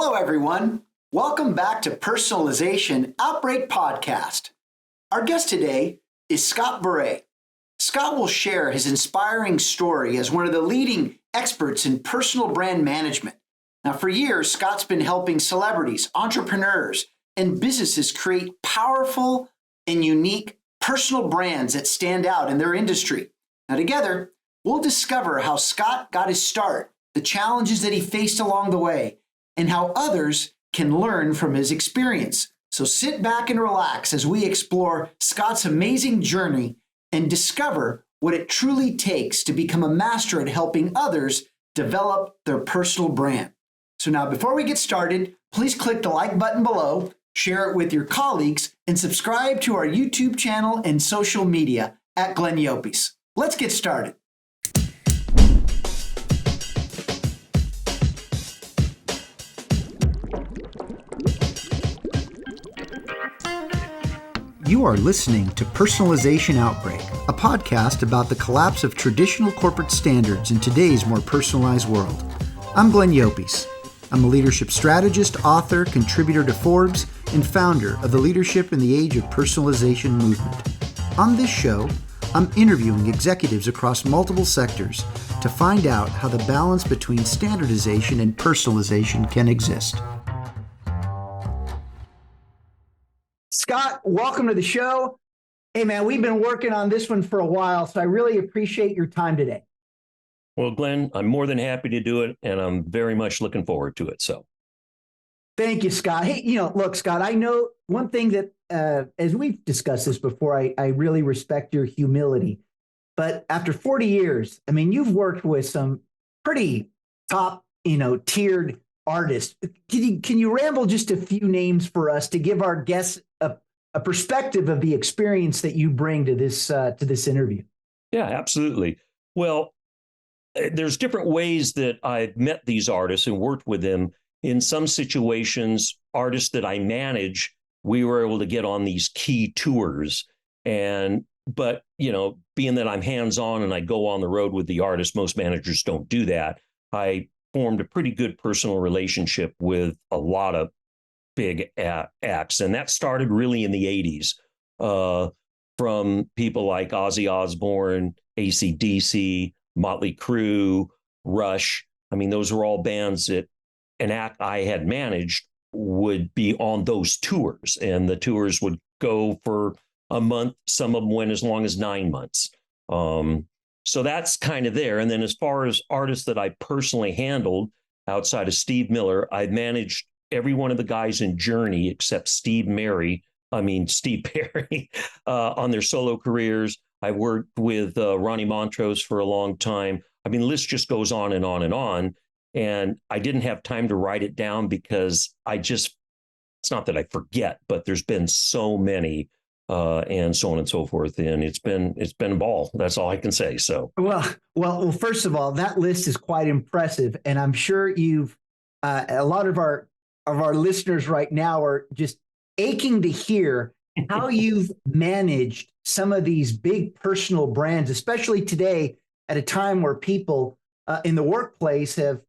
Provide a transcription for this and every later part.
Hello, everyone. Welcome back to Personalization Outbreak Podcast. Our guest today is Scott Boorey. Scott will share his inspiring story as one of the leading experts in personal brand management. Now, for years, Scott's been helping celebrities, entrepreneurs, and businesses create powerful and unique personal brands that stand out in their industry. Now, together, we'll discover how Scott got his start, the challenges that he faced along the way, and how others can learn from his experience. So sit back and relax as we explore Scott's amazing journey and discover what it truly takes to become a master at helping others develop their personal brand. So now, before we get started, please click the like button below, share it with your colleagues, and subscribe to our YouTube channel and social media at Glenn Yopes. Let's get started. You are listening to Personalization Outbreak, a podcast about the collapse of traditional corporate standards in today's more personalized world. I'm Glenn Yopes. I'm a leadership strategist, author, contributor to Forbes, and founder of the Leadership in the Age of Personalization movement. On this show, I'm interviewing executives across multiple sectors to find out how the balance between standardization and personalization can exist. Scott, welcome to the show. Hey, man, we've been working on this one for a while, so I really appreciate your time today. Well, Glenn, I'm more than happy to do it, and I'm very much looking forward to it. So, thank you, Scott. Hey, look, Scott, I know one thing that, as we've discussed this before, I really respect your humility. But after 40 years, I mean, you've worked with some pretty top, tiered artists. Can you ramble just a few names for us to give our guests a perspective of the experience that you bring to this interview? Yeah, absolutely. Well, there's different ways that I've met these artists and worked with them. In some situations, artists that I manage, we were able to get on these key tours. But being that I'm hands-on and I go on the road with the artist, most managers don't do that. I formed a pretty good personal relationship with a lot of big acts. And that started really in the 80s from people like Ozzy Osbourne, AC/DC, Motley Crue, Rush. I mean, those were all bands that an act I had managed would be on those tours. And the tours would go for a month. Some of them went as long as 9 months. So that's kind of there. And then as far as artists that I personally handled outside of Steve Miller, I managed every one of the guys in Journey except Steve Perry on their solo careers. I worked with Ronnie Montrose for a long time. I mean, the list just goes on and on and on. And I didn't have time to write it down because it's not that I forget, but there's been so many and so on and so forth. And it's been a ball. That's all I can say. So, well, first of all, that list is quite impressive. And I'm sure you've, a lot of our listeners right now are just aching to hear how you've managed some of these big personal brands, especially today at a time where people in the workplace have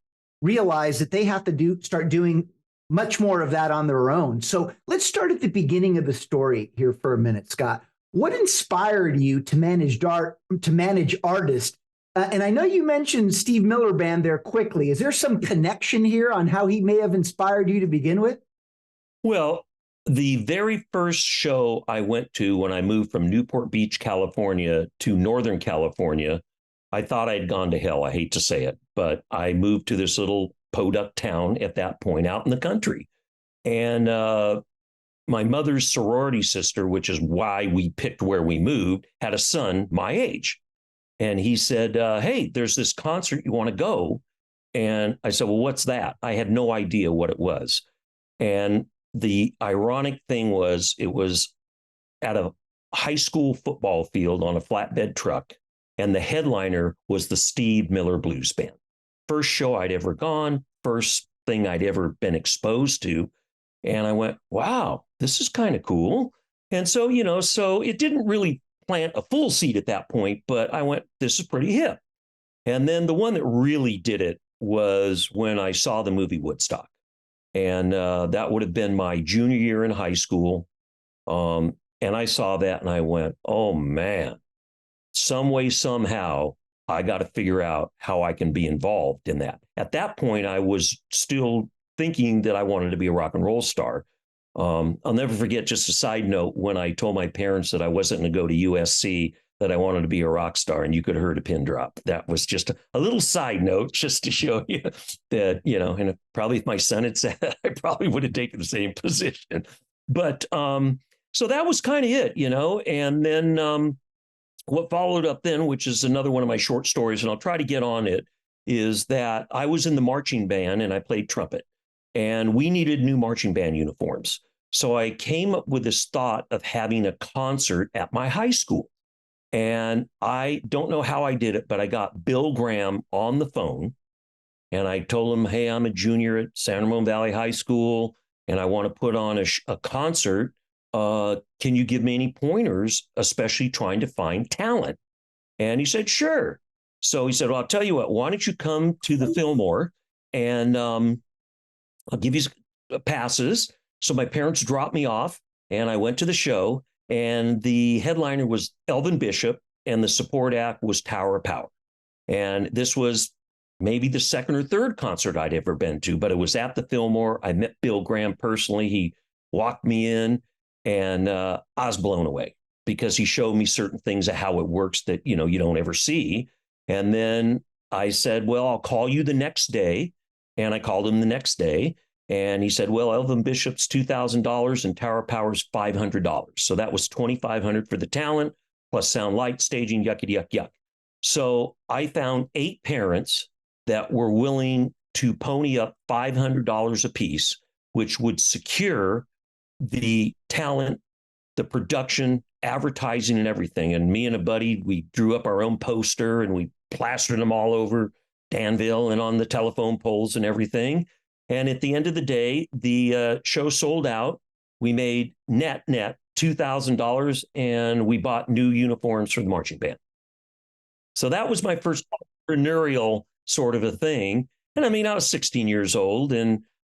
realized that they have to start doing much more of that on their own. So let's start at the beginning of the story here for a minute, Scott. What inspired you to manage artists? And I know you mentioned Steve Miller Band there quickly. Is there some connection here on how he may have inspired you to begin with? Well, the very first show I went to when I moved from Newport Beach, California to Northern California, I thought I'd gone to hell. I hate to say it, but I moved to this little podunk town at that point out in the country. And my mother's sorority sister, which is why we picked where we moved, had a son my age. And he said, hey, there's this concert. You want to go? And I said, well, what's that? I had no idea what it was. And the ironic thing was, it was at a high school football field on a flatbed truck. And the headliner was the Steve Miller Blues Band. First show I'd ever gone, first thing I'd ever been exposed to. And I went, wow, this is kind of cool. And so, so it didn't really plant a full seed at that point, but I went, this is pretty hip. And then the one that really did it was when I saw the movie Woodstock. And that would have been my junior year in high school. And I saw that and I went, oh man, some way, somehow, I got to figure out how I can be involved in that. At that point, I was still thinking that I wanted to be a rock and roll star. I'll never forget, just a side note, when I told my parents that I wasn't going to go to USC, that I wanted to be a rock star, and you could have heard a pin drop. That was just a little side note, just to show you that, and probably if my son had said that, I probably would have taken the same position. But so that was kind of it, and then what followed up then, which is another one of my short stories, and I'll try to get on it, is that I was in the marching band and I played trumpet, and we needed new marching band uniforms. So I came up with this thought of having a concert at my high school. And I don't know how I did it, but I got Bill Graham on the phone and I told him, hey, I'm a junior at San Ramon Valley High School and I want to put on a concert. Can you give me any pointers, especially trying to find talent? And he said, sure. So he said, well, I'll tell you what, why don't you come to the Fillmore and I'll give you passes. So my parents dropped me off and I went to the show, and the headliner was Elvin Bishop and the support act was Tower of Power. And this was maybe the second or third concert I'd ever been to, but it was at the Fillmore. I met Bill Graham personally. He walked me in and I was blown away because he showed me certain things of how it works that, you don't ever see. And then I said, well, I'll call you the next day. And I called him the next day. And he said, well, Elvin Bishop's $2,000 and Tower of Power's $500. So that was $2,500 for the talent, plus sound, light, staging, yucky, yuck, yuck. So I found 8 parents that were willing to pony up $500 a piece, which would secure the talent, the production, advertising, and everything. And me and a buddy, we drew up our own poster and we plastered them all over Danville and on the telephone poles and everything. And at the end of the day, the show sold out. We made net $2,000, and we bought new uniforms for the marching band. So that was my first entrepreneurial sort of a thing. And I mean, I was 16 years old,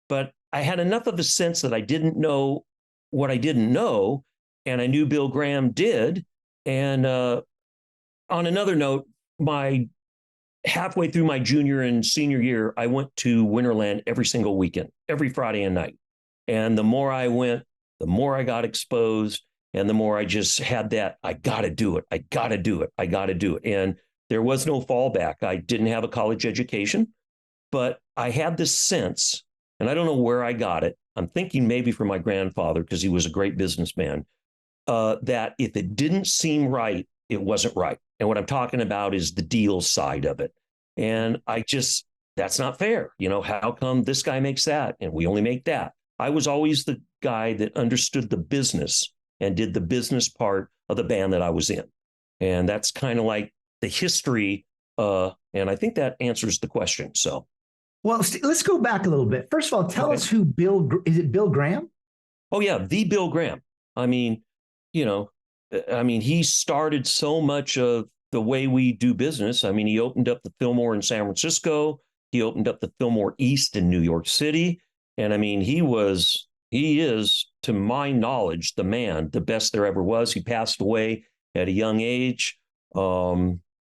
but I had enough of a sense that I didn't know what I didn't know, and I knew Bill Graham did. And on another note, halfway through my junior and senior year, I went to Winterland every single weekend, every Friday and night. And the more I went, the more I got exposed, and the more I just had that, I got to do it. I got to do it. I got to do it. And there was no fallback. I didn't have a college education, but I had this sense, and I don't know where I got it. I'm thinking maybe from my grandfather, because he was a great businessman, that if it didn't seem right, it wasn't right. And what I'm talking about is the deal side of it. And that's not fair. How come this guy makes that and we only make that? I was always the guy that understood the business and did the business part of the band that I was in. And that's kind of like the history. And I think that answers the question. So, well, let's go back a little bit. First of all, tell us who is it Bill Graham? Oh yeah. The Bill Graham. I mean, he started so much of the way we do business. I mean, he opened up the Fillmore in San Francisco. He opened up the Fillmore East in New York City. And I mean, he is, to my knowledge, the best there ever was. He passed away at a young age.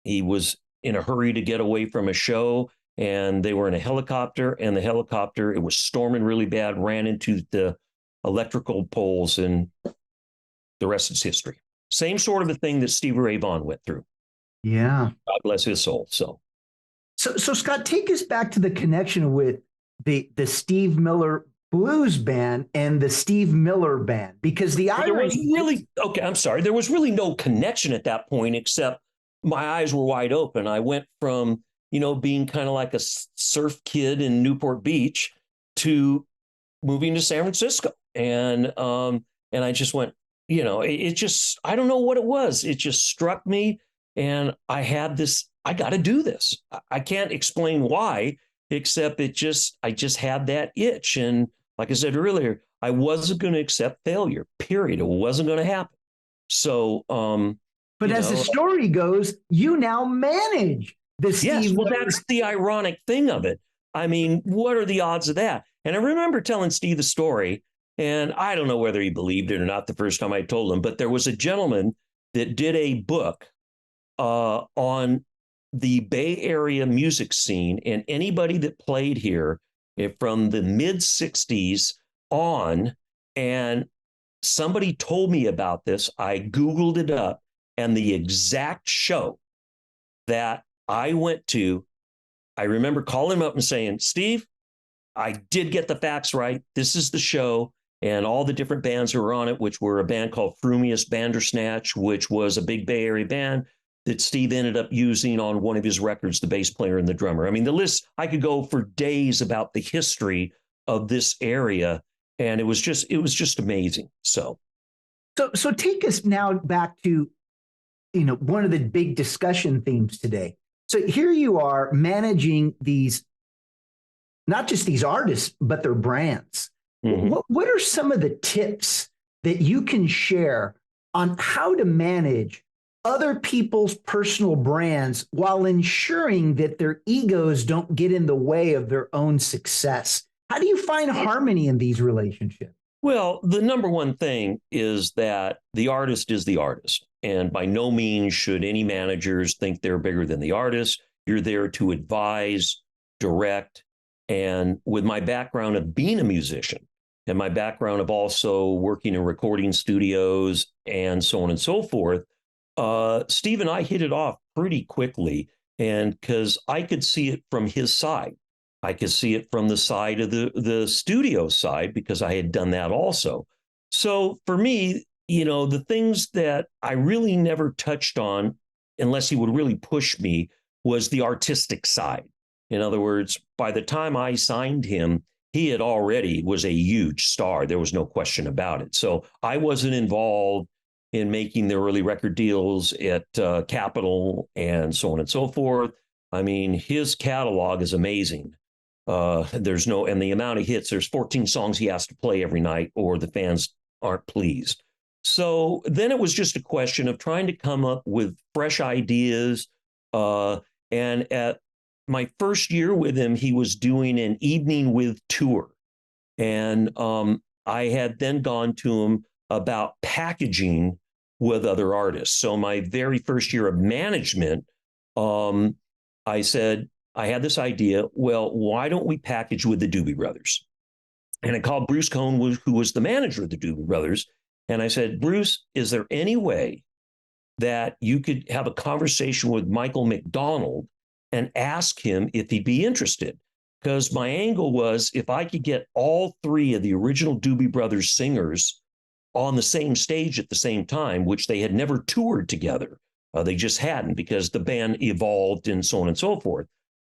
He was in a hurry to get away from a show, and they were in a helicopter, and it was storming really bad, ran into the electrical poles, and the rest is history. Same sort of a thing that Stevie Ray Vaughan went through. Yeah. God bless his soul. So Scott, take us back to the connection with the Steve Miller Blues Band and the Steve Miller Band, because there was really no connection at that point, except my eyes were wide open. I went from, being kind of like a surf kid in Newport Beach to moving to San Francisco. And I just went, I don't know what it was. It just struck me. And I had this, I got to do this. I can't explain why, except I just had that itch. And like I said earlier, I wasn't going to accept failure, period. It wasn't going to happen. So, but as the story goes, you now manage the Steve. Yes, well, that's the ironic thing of it. I mean, what are the odds of that? And I remember telling Steve the story, and I don't know whether he believed it or not the first time I told him, but there was a gentleman that did a book on the Bay Area music scene, and anybody that played here from the mid 60s on. And somebody told me about this. I Googled it up, and the exact show that I went to, I remember calling him up and saying, Steve, I did get the facts right. This is the show. And all the different bands who were on it, which were a band called Frumious Bandersnatch, which was a big Bay Area band that Steve ended up using on one of his records, the bass player and the drummer. I mean, the list, I could go for days about the history of this area. And it was just amazing. So take us now back to, one of the big discussion themes today. So here you are managing these, not just these artists, but their brands. Mm-hmm. What are some of the tips that you can share on how to manage other people's personal brands while ensuring that their egos don't get in the way of their own success? How do you find harmony in these relationships? Well, the number one thing is that the artist is the artist. And by no means should any managers think they're bigger than the artist. You're there to advise, direct. And with my background of being a musician and my background of also working in recording studios and so on and so forth, Steve and I hit it off pretty quickly. And because I could see it from his side. I could see it from the side of the studio side because I had done that also. So for me, the things that I really never touched on, unless he would really push me, was the artistic side. In other words, by the time I signed him, he had already was a huge star. There was no question about it. So I wasn't involved in making the early record deals at Capitol and so on and so forth. I mean, his catalog is amazing. And the amount of hits, there's 14 songs he has to play every night or the fans aren't pleased. So then it was just a question of trying to come up with fresh ideas. And at my first year with him, he was doing an evening with tour. And I had then gone to him about packaging with other artists. So my very first year of management, I said, I had this idea, well, why don't we package with the Doobie Brothers? And I called Bruce Cohn, who was the manager of the Doobie Brothers. And I said, Bruce, is there any way that you could have a conversation with Michael McDonald and ask him if he'd be interested? Because my angle was, if I could get all three of the original Doobie Brothers singers on the same stage at the same time, which they had never toured together. They just hadn't, because the band evolved and so on and so forth.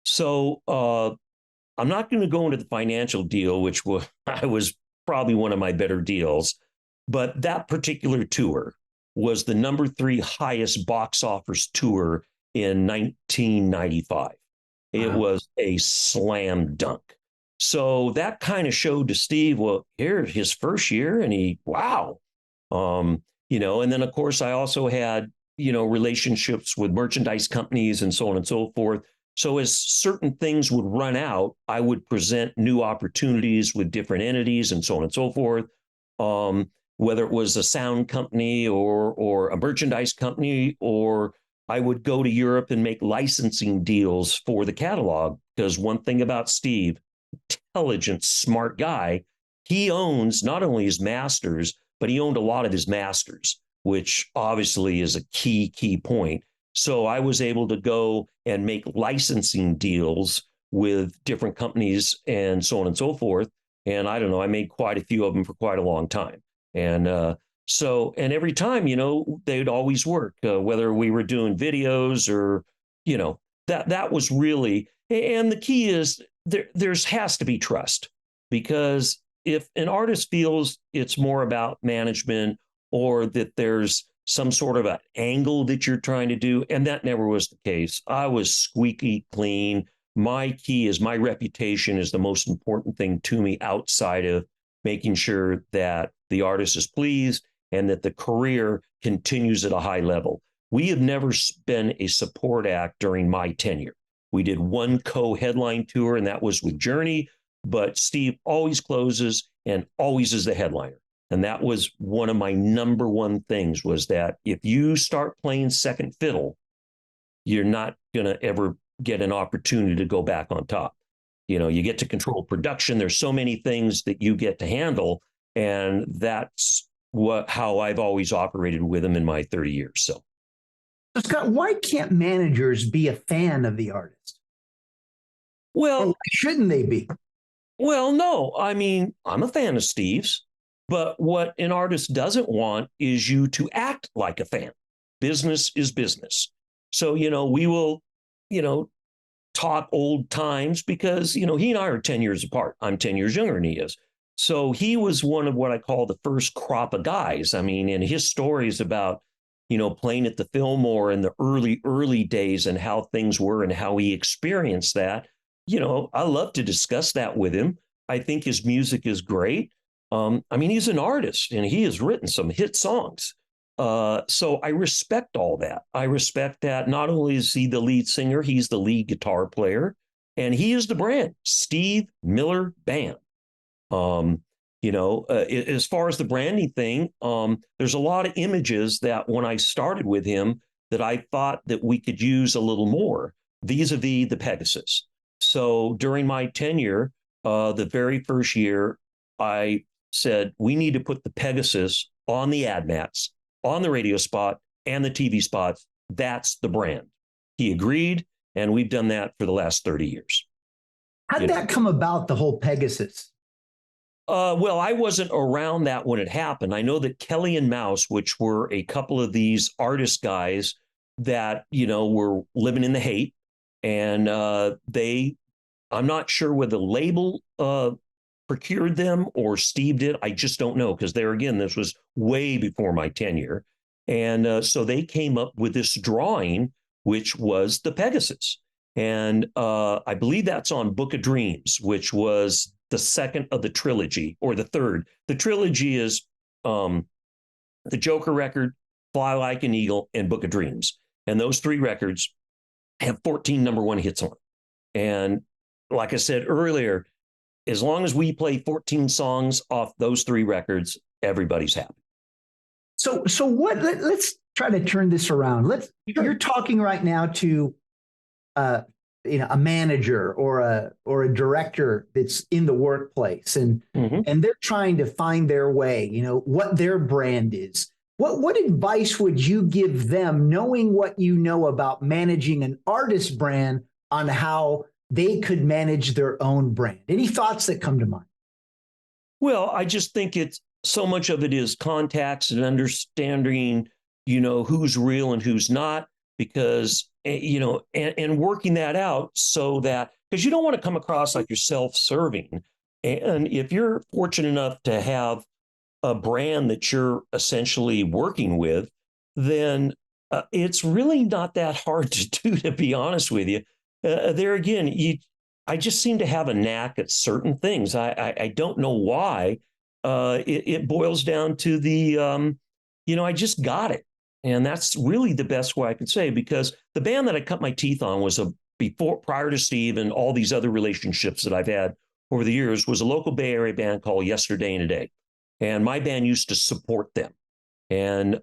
So I'm not going to go into the financial deal, which was probably one of my better deals. But that particular tour was the number 3 highest box office tour in 1995. It was a slam dunk. So that kind of showed to Steve, well, here, his first year, and wow. And then, of course, I also had, relationships with merchandise companies and so on and so forth. So as certain things would run out, I would present new opportunities with different entities and so on and so forth. Whether it was a sound company or a merchandise company, or I would go to Europe and make licensing deals for the catalog. Because one thing about Steve, intelligent, smart guy, he owns not only his masters, but he owned a lot of his masters, which obviously is a key point. So I was able to go and make licensing deals with different companies and so on and so forth. And I don't know, I made quite a few of them for quite a long time. And and every time, they'd always work, whether we were doing videos or, that was really, and the key is there's has to be trust, because if an artist feels it's more about management or that there's some sort of an angle that you're trying to do, and that never was the case. I was squeaky clean. My key is my reputation is the most important thing to me, outside of making sure that the artist is pleased and that the career continues at a high level. We have never been a support act during my tenure. We did one co-headline tour, and that was with Journey. but Steve always closes and always is the headliner. And that was one of my number one things, was that if you start playing second fiddle, you're not going to ever get an opportunity to go back on top. You get to control production. There's so many things that you get to handle. And that's how I've always operated with him in my 30 years. So Scott, why can't managers be a fan of the artist? Well, or why shouldn't they be? Well, no. I mean, I'm a fan of Steve's, but what an artist doesn't want is you to act like a fan. Business is business. So, we will, talk old times because, he and I are 10 years apart. I'm 10 years younger than he is. So he was one of what I call the first crop of guys. I mean, and his stories about, playing at the Fillmore in the early days and how things were and how he experienced that. I love to discuss that with him. I think his music is great. He's an artist and he has written some hit songs. So I respect all that. I respect that not only is he the lead singer, he's the lead guitar player, and he is the brand, Steve Miller Band. As far as the branding thing, there's a lot of images that when I started with him that I thought that we could use a little more vis-a-vis the Pegasus. So during my tenure, the very first year, I said, we need to put the Pegasus on the ad mats, on the radio spot, and the TV spots. That's the brand. He agreed, and we've done that for the last 30 years. How did that come about, the whole Pegasus? Well, I wasn't around that when it happened. I know that Kelly and Mouse, which were a couple of these artist guys that, were living in the hate, and I'm not sure whether the label procured them or Steve did. I just don't know, because this was way before my tenure. And so they came up with this drawing, which was the Pegasus. And I believe that's on Book of Dreams, which was the second of the trilogy, or the third. The trilogy is the Joker record, Fly Like an Eagle, and Book of Dreams. And those three records have 14 number one hits on them. And like I said earlier, as long as we play 14 songs off those three records, everybody's happy. So what? Let's try to turn this around. You're talking right now to a manager or a director that's in the workplace, and they're trying to find their way, what their brand is. What advice would you give them, knowing what you know about managing an artist brand, on how they could manage their own brand? Any thoughts that come to mind? Well, I just think so much of it is contacts and understanding, who's real and who's not, because, and working that out so that, because you don't want to come across like you're self-serving. And if you're fortunate enough to have a brand that you're essentially working with, then it's really not that hard to do, to be honest with you. There again, I just seem to have a knack at certain things. I don't know why. It boils down to the, I just got it. And that's really the best way I could say, because the band that I cut my teeth on was prior to Steve and all these other relationships that I've had over the years, was a local Bay Area band called Yesterday and a Day. And my band used to support them. And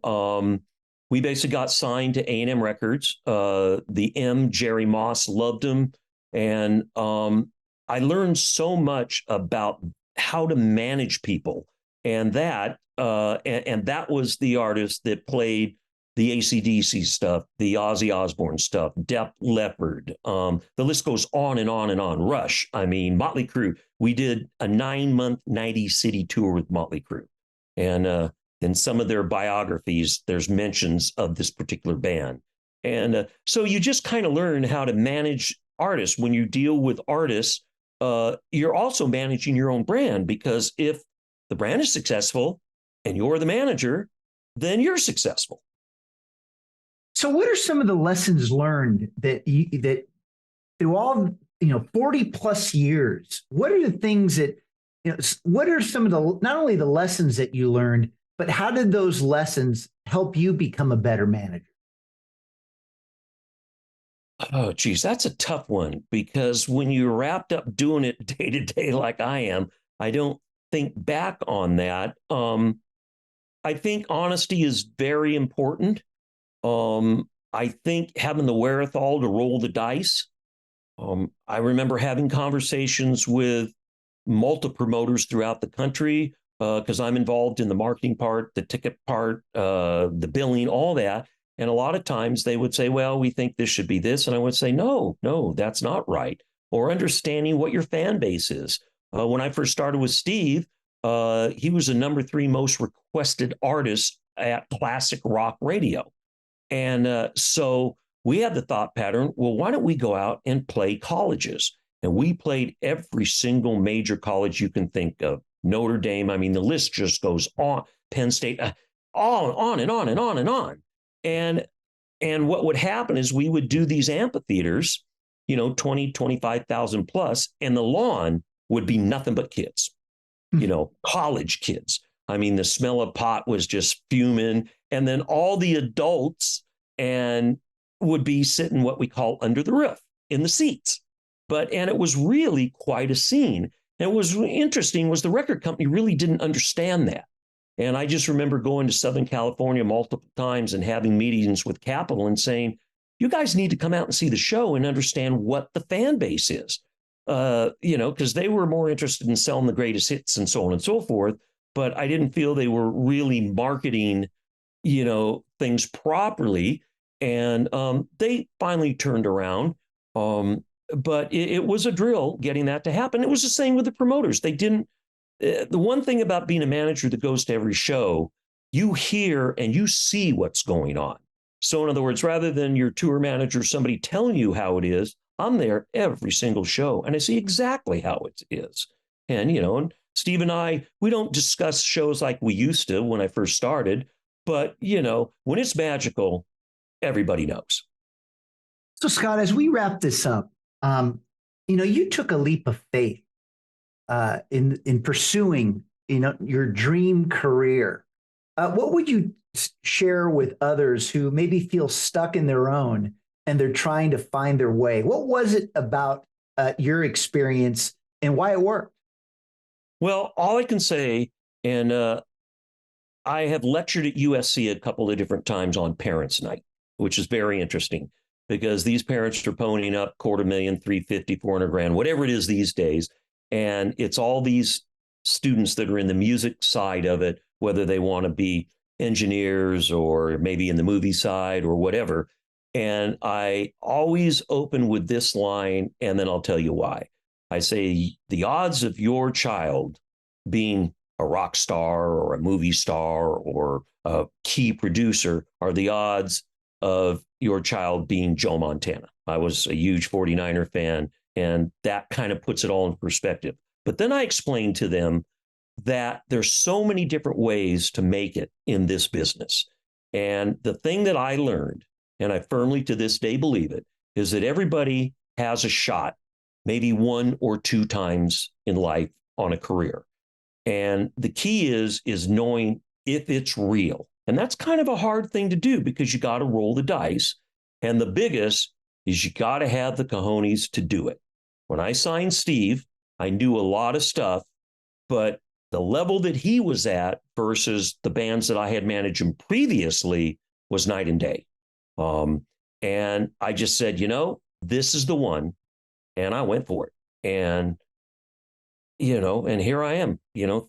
we basically got signed to A&M Records. Jerry Moss loved him. And I learned so much about how to manage people. And that was the artist that played the AC/DC stuff, the Ozzy Osbourne stuff, Def Leppard. The list goes on and on and on. Rush. Motley Crue. We did a 9-month 90-city tour with Motley Crue. And in some of their biographies, there's mentions of this particular band. And so you just kind of learn how to manage artists. When you deal with artists, you're also managing your own brand, because if the brand is successful and you're the manager, then you're successful. So what are some of the lessons learned that through all, 40 plus years, what are the things that, what are some of the, not only the lessons that you learned, but how did those lessons help you become a better manager? Oh, geez, that's a tough one because when you're wrapped up doing it day to day like I am, I don't think back on that. I think honesty is very important. I think having the wherewithal to roll the dice. I remember having conversations with multiple promoters throughout the country because I'm involved in the marketing part, the ticket part, the billing, all that. And a lot of times they would say, well, we think this should be this. And I would say, no, no, that's not right. Or understanding what your fan base is. When I first started with Steve, he was the number 3 most requested artist at classic rock radio. And so we had the thought pattern, well, why don't we go out and play colleges? And we played every single major college you can think of. Notre Dame, I mean, the list just goes on, Penn State, on and on and on and on. And what would happen is we would do these amphitheaters, 20, 25,000 plus, and the lawn would be nothing but kids, college kids. I mean, the smell of pot was just fuming. And then all the adults and would be sitting what we call under the roof in the seats. And it was really quite a scene. And what was interesting was the record company really didn't understand that. And I just remember going to Southern California multiple times and having meetings with Capitol and saying, you guys need to come out and see the show and understand what the fan base is, because they were more interested in selling the greatest hits and so on and so forth. But I didn't feel they were really marketing, things properly. And they finally turned around. But it was a drill getting that to happen. It was the same with the promoters. They didn't. The one thing about being a manager that goes to every show, you hear and you see what's going on. So in other words, rather than your tour manager, somebody telling you how it is, I'm there every single show and I see exactly how it is. And, and Steve and I, we don't discuss shows like we used to when I first started, but, when it's magical, everybody knows. So, Scott, as we wrap this up, you took a leap of faith in pursuing, your dream career. What would you share with others who maybe feel stuck in their own and they're trying to find their way? What was it about your experience and why it worked? Well, all I can say, and I have lectured at USC a couple of different times on Parents' Night, which is very interesting because these parents are ponying up $250,000, $350,000, $400,000, whatever it is these days. And it's all these students that are in the music side of it, whether they want to be engineers or maybe in the movie side or whatever. And I always open with this line, and then I'll tell you why. I say the odds of your child being a rock star or a movie star or a key producer are the odds of your child being Joe Montana. I was a huge 49er fan, and that kind of puts it all in perspective. But then I explained to them that there's so many different ways to make it in this business. And the thing that I learned, and I firmly to this day believe it, is that everybody has a shot, maybe 1 or 2 times in life on a career. And the key is knowing if it's real. And that's kind of a hard thing to do because you got to roll the dice. And the biggest is you got to have the cojones to do it. When I signed Steve, I knew a lot of stuff, but the level that he was at versus the bands that I had managed him previously was night and day. And I just said, this is the one. And I went for it. And, and here I am,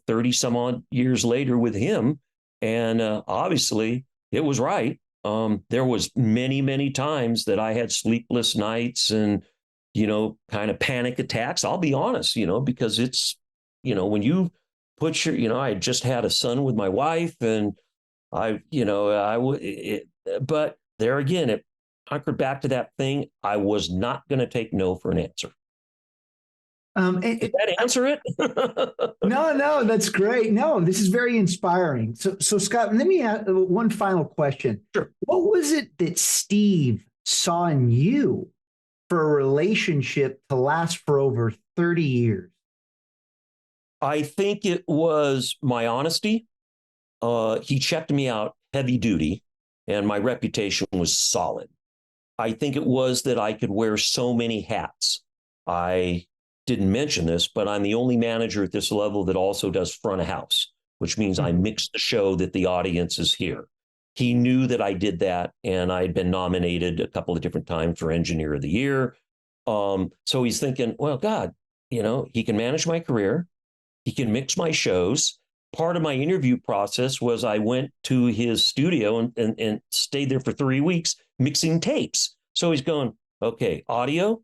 30 some odd years later with him. And obviously it was right. There was many, many times that I had sleepless nights and, kind of panic attacks. I'll be honest, because it's, when you put I had just had a son with my wife and but there again, it hunkered back to that thing. I was not going to take no for an answer. Did that answer it? No, that's great. No, this is very inspiring. So Scott, let me ask one final question. Sure. What was it that Steve saw in you for a relationship to last for over 30 years? I think it was my honesty. He checked me out heavy duty, and my reputation was solid. I think it was that I could wear so many hats. I didn't mention this, but I'm the only manager at this level that also does front of house, which means I mix the show that the audience is here. He knew that I did that, and I'd been nominated a couple of different times for Engineer of the Year. So he's thinking, well, God, he can manage my career. He can mix my shows. Part of my interview process was I went to his studio and stayed there for 3 weeks mixing tapes. So he's going, okay, audio,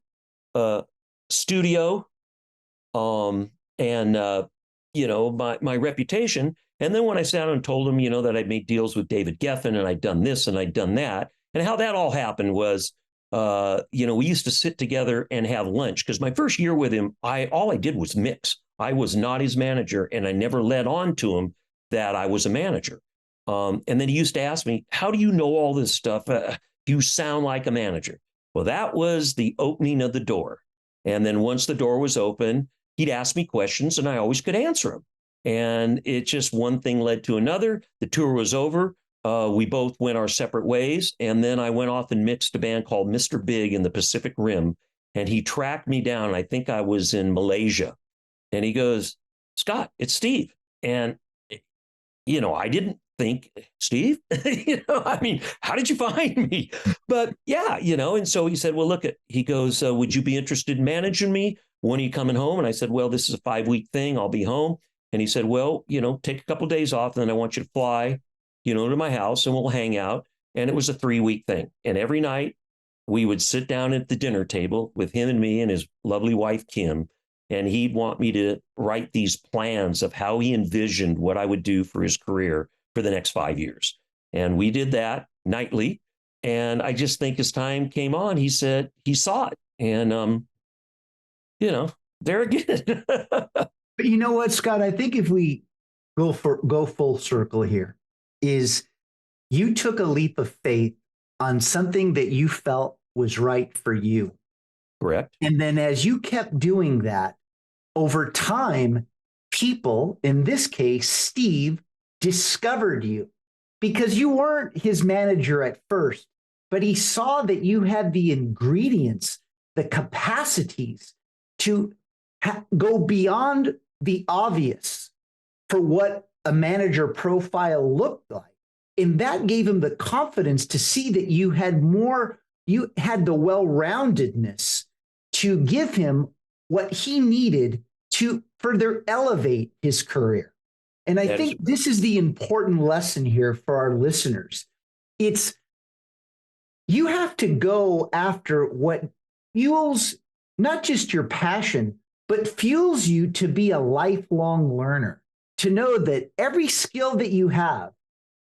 studio, and my reputation. And then when I sat down and told him, that I'd made deals with David Geffen and I'd done this and I'd done that, and how that all happened was, we used to sit together and have lunch, because my first year with him, all I did was mix. I was not his manager, and I never led on to him that I was a manager. And then he used to ask me, how do you know all this stuff? You sound like a manager. Well, that was the opening of the door. And then once the door was open, he'd ask me questions and I always could answer them. And it just, one thing led to another. The tour was over. We both went our separate ways. And then I went off and mixed a band called Mr. Big in the Pacific Rim. And he tracked me down. I think I was in Malaysia. And he goes, Scott, it's Steve. And, I didn't think, Steve, how did you find me? But yeah, and so he said, well, he goes, would you be interested in managing me? When are you coming home? And I said, well, this is a 5-week thing. I'll be home. And he said, well, take a couple of days off, and then I want you to fly, to my house, and we'll hang out. And it was a 3-week thing. And every night we would sit down at the dinner table with him and me and his lovely wife, Kim. And he'd want me to write these plans of how he envisioned what I would do for his career for the next 5 years. And we did that nightly. And I just think as time came on, he said he saw it. And, there again. But you know what, Scott? I think if we go full circle here, is you took a leap of faith on something that you felt was right for you. Correct. And then as you kept doing that, over time, people, in this case, Steve, discovered you, because you weren't his manager at first, but he saw that you had the ingredients, the capacities to go beyond the obvious for what a manager profile looked like. And that gave him the confidence to see that you had the well-roundedness to give him what he needed to further elevate his career. And I think this is the important lesson here for our listeners. It's, you have to go after what fuels not just your passion, but fuels you to be a lifelong learner, to know that every skill that you have,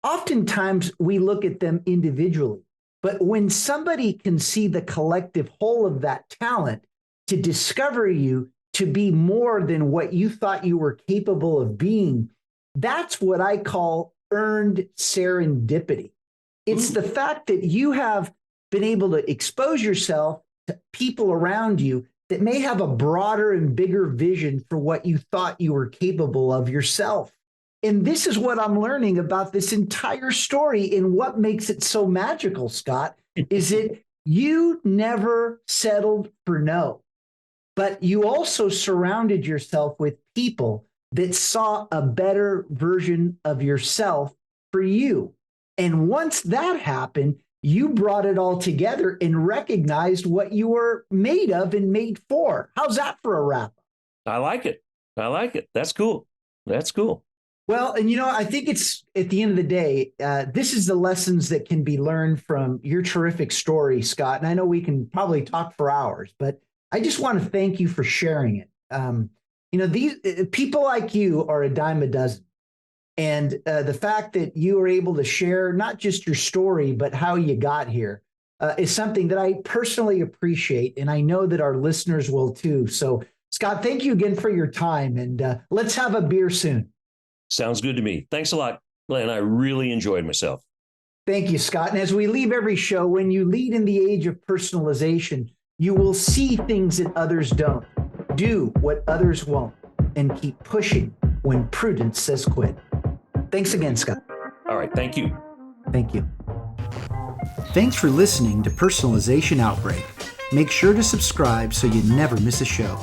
oftentimes we look at them individually, but when somebody can see the collective whole of that talent, to discover you to be more than what you thought you were capable of being, that's what I call earned serendipity. It's the fact that you have been able to expose yourself to people around you that may have a broader and bigger vision for what you thought you were capable of yourself. And this is what I'm learning about this entire story, and what makes it so magical, Scott, is that you never settled for no, but you also surrounded yourself with people that saw a better version of yourself for you. And once that happened, you brought it all together and recognized what you were made of and made for. How's that for a wrap up? I like it. That's cool. Well, and I think it's, at the end of the day, this is the lessons that can be learned from your terrific story, Scott. And I know we can probably talk for hours, but I just want to thank you for sharing it. These people like you are a dime a dozen. And the fact that you are able to share not just your story, but how you got here is something that I personally appreciate. And I know that our listeners will too. So, Scott, thank you again for your time. And let's have a beer soon. Sounds good to me. Thanks a lot, Glenn. I really enjoyed myself. Thank you, Scott. And as we leave every show, when you lead in the age of personalization, you will see things that others don't. Do what others won't, and keep pushing when prudence says quit. Thanks again, Scott. All right. Thank you. Thank you. Thanks for listening to Personalization Outbreak. Make sure to subscribe so you never miss a show.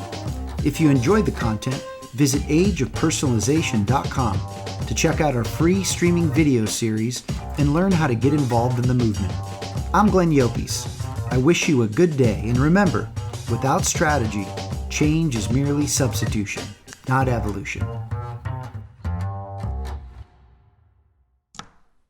If you enjoyed the content, visit ageofpersonalization.com to check out our free streaming video series and learn how to get involved in the movement. I'm Glenn Yopes. I wish you a good day, and remember, without strategy, change is merely substitution, not evolution.